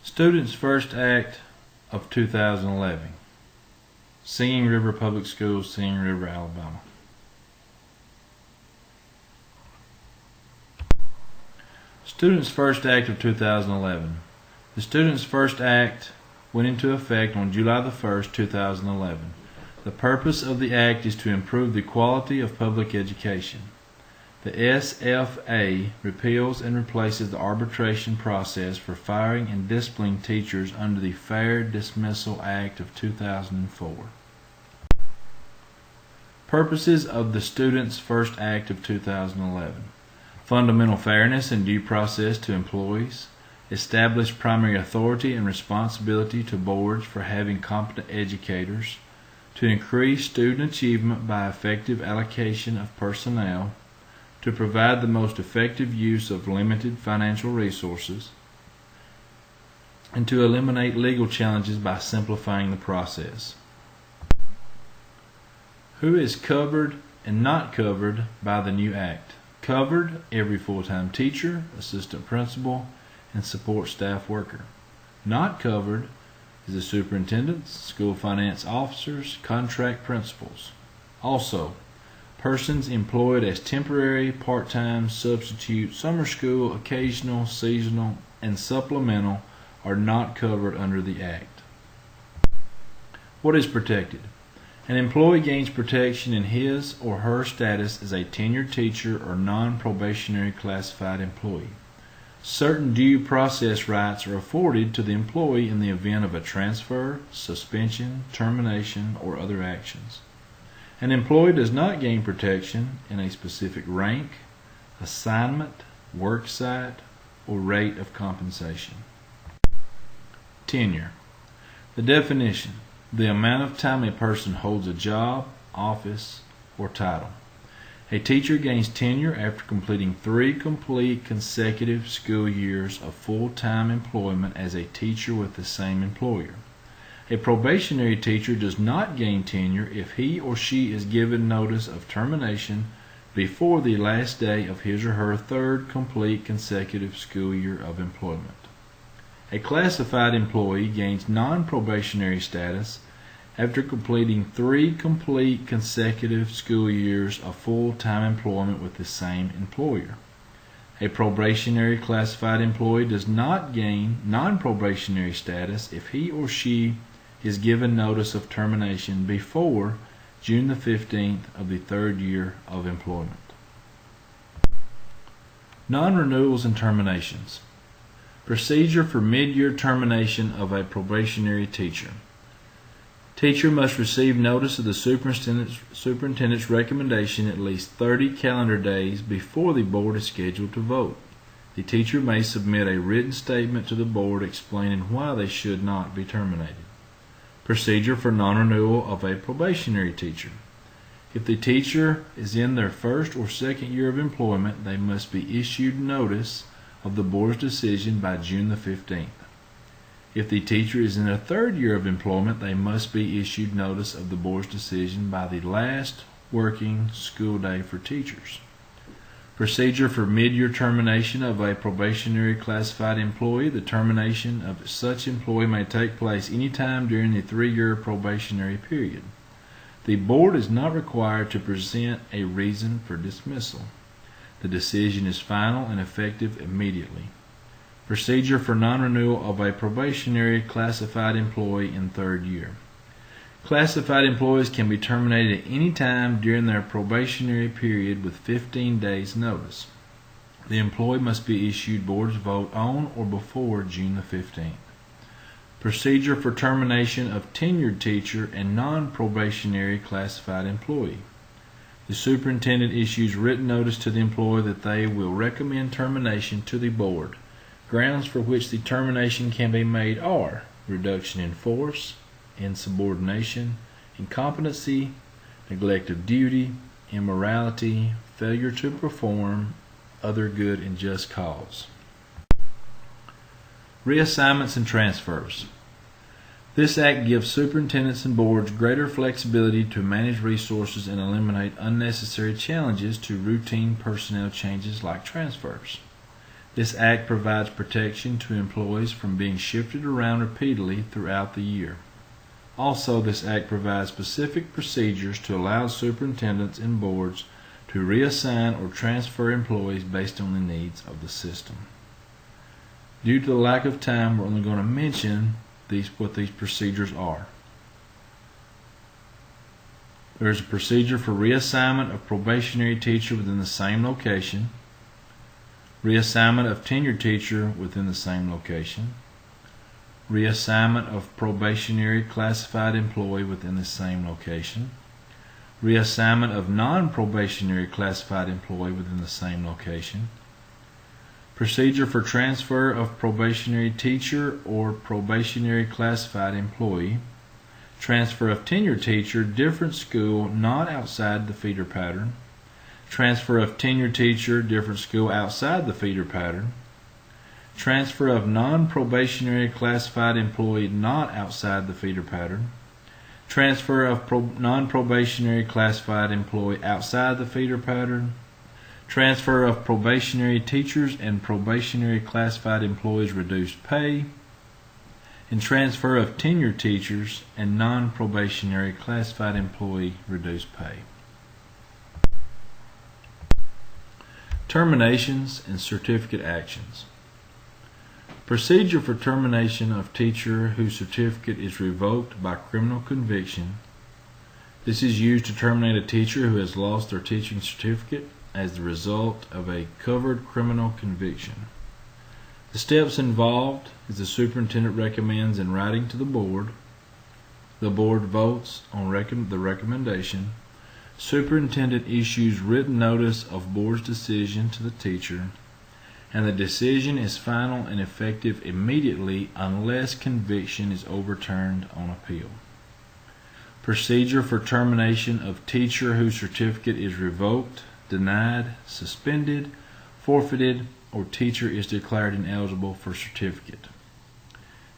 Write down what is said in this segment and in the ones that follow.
Students' First Act of 2011. Singing River Public Schools, Singing River, Alabama. Students' First Act of 2011. The Students' First Act went into effect on July the 1st, 2011. The purpose of the Act is to improve the quality of public education. The SFA repeals and replaces the arbitration process for firing and disciplining teachers under the Fair Dismissal Act of 2004. Purposes of the Students' First Act of 2011. Fundamental fairness and due process to employees. Establish primary authority and responsibility to boards for having competent educators. To increase student achievement by effective allocation of personnel. To provide the most effective use of limited financial resources, and to eliminate legal challenges by simplifying the process. Who is covered and not covered by the new Act? Covered, every full-time teacher, assistant principal, and support staff worker. Not covered is the superintendents, school finance officers, contract principals. Also, persons employed as temporary, part-time, substitute, summer school, occasional, seasonal, and supplemental are not covered under the Act. What is protected? An employee gains protection in his or her status as a tenured teacher or non-probationary classified employee. Certain due process rights are afforded to the employee in the event of a transfer, suspension, termination, or other actions. An employee does not gain protection in a specific rank, assignment, work site, or rate of compensation. Tenure. The definition: the amount of time a person holds a job, office, or title. A teacher gains tenure after completing 3 complete consecutive school years of full-time employment as a teacher with the same employer. A probationary teacher does not gain tenure if he or she is given notice of termination before the last day of his or her 3rd complete consecutive school year of employment. A classified employee gains non-probationary status after completing 3 complete consecutive school years of full-time employment with the same employer. A probationary classified employee does not gain non-probationary status if he or she is given notice of termination before June the 15th of the 3rd year of employment. Non-renewals and terminations. Procedure for mid-year termination of a probationary teacher. Teacher must receive notice of the superintendent's recommendation at least 30 calendar days before the board is scheduled to vote. The teacher may submit a written statement to the board explaining why they should not be terminated. Procedure for non-renewal of a probationary teacher. If the teacher is in their 1st or 2nd year of employment, they must be issued notice of the board's decision by June the 15th. If the teacher is in their 3rd year of employment, they must be issued notice of the board's decision by the last working school day for teachers. Procedure for mid-year termination of a probationary classified employee. The termination of such employee may take place any time during the 3-year probationary period. The board is not required to present a reason for dismissal. The decision is final and effective immediately. Procedure for non-renewal of a probationary classified employee in 3rd year. Classified employees can be terminated at any time during their probationary period with 15 days notice. The employee must be issued board's vote on or before June the 15th. Procedure for termination of tenured teacher and non-probationary classified employee. The superintendent issues written notice to the employee that they will recommend termination to the board. Grounds for which the termination can be made are reduction in force, insubordination, incompetency, neglect of duty, immorality, failure to perform other good and just cause. Reassignments and transfers. This Act gives superintendents and boards greater flexibility to manage resources and eliminate unnecessary challenges to routine personnel changes like transfers. This act provides protection to employees from being shifted around repeatedly throughout the year. Also, this act provides specific procedures to allow superintendents and boards to reassign or transfer employees based on the needs of the system. Due to the lack of time, we're only going to mention what these procedures are. There is a procedure for reassignment of probationary teacher within the same location, reassignment of tenured teacher within the same location, reassignment of probationary classified employee within the same location, reassignment of non-probationary classified employee within the same location, procedure for transfer of probationary teacher or probationary classified employee, transfer of tenured teacher, different school, not outside the feeder pattern, transfer of tenured teacher, different school outside the feeder pattern, transfer of non-probationary classified employee not outside the feeder pattern, transfer of non-probationary classified employee outside the feeder pattern, transfer of probationary teachers and probationary classified employees reduced pay, and transfer of tenured teachers and non-probationary classified employee reduced pay. Terminations and certificate actions. Procedure for termination of teacher whose certificate is revoked by criminal conviction. This is used to terminate a teacher who has lost their teaching certificate as the result of a covered criminal conviction. The steps involved is the superintendent recommends in writing to the board votes on the recommendation, superintendent issues written notice of board's decision to the teacher, and the decision is final and effective immediately unless conviction is overturned on appeal. Procedure for termination of teacher whose certificate is revoked, denied, suspended, forfeited, or teacher is declared ineligible for certificate.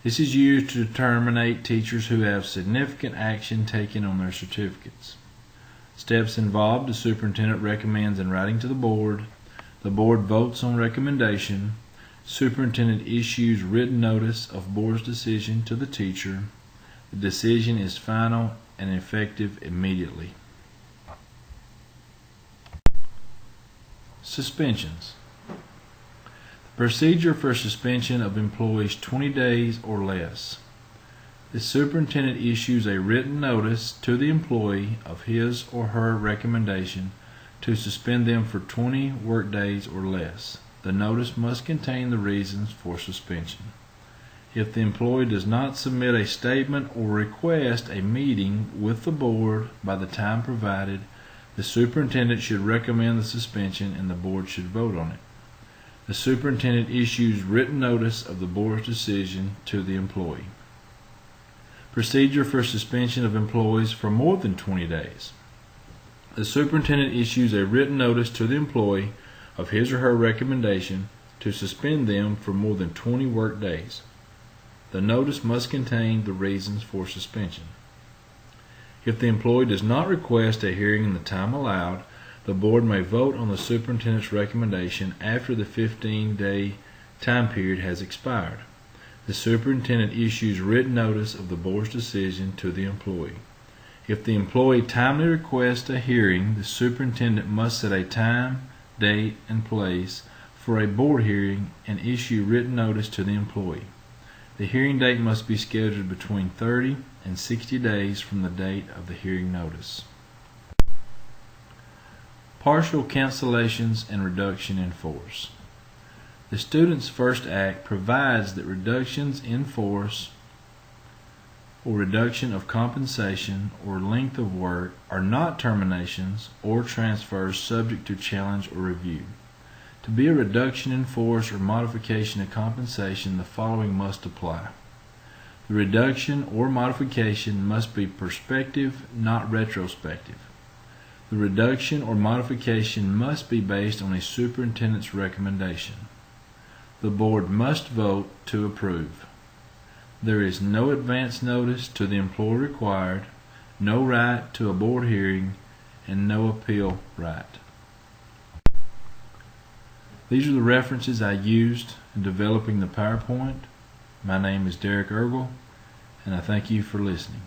This is used to terminate teachers who have significant action taken on their certificates. Steps involved: the superintendent recommends in writing to the board votes on recommendation, superintendent issues written notice of board's decision to the teacher, the decision is final and effective immediately. Suspensions. The procedure for suspension of employees 20 days or less. The superintendent issues a written notice to the employee of his or her recommendation to suspend them for 20 work days or less. The notice must contain the reasons for suspension. If the employee does not submit a statement or request a meeting with the board by the time provided, the superintendent should recommend the suspension and the board should vote on it. The superintendent issues written notice of the board's decision to the employee. Procedure for suspension of employees for more than 20 days. The superintendent issues a written notice to the employee of his or her recommendation to suspend them for more than 20 work days. The notice must contain the reasons for suspension. If the employee does not request a hearing in the time allowed, the board may vote on the superintendent's recommendation after the 15-day time period has expired. The superintendent issues written notice of the board's decision to the employee. If the employee timely requests a hearing, the superintendent must set a time, date, and place for a board hearing and issue written notice to the employee. The hearing date must be scheduled between 30 and 60 days from the date of the hearing notice. Partial cancellations and reduction in force. The Students First Act provides that reductions in force or reduction of compensation or length of work are not terminations or transfers subject to challenge or review. To be a reduction in force or modification of compensation, the following must apply. The reduction or modification must be prospective, not retrospective. The reduction or modification must be based on a superintendent's recommendation. The board must vote to approve. There is no advance notice to the employee required, no right to a board hearing, and no appeal right. These are the references I used in developing the PowerPoint. My name is Derek Ergel, and I thank you for listening.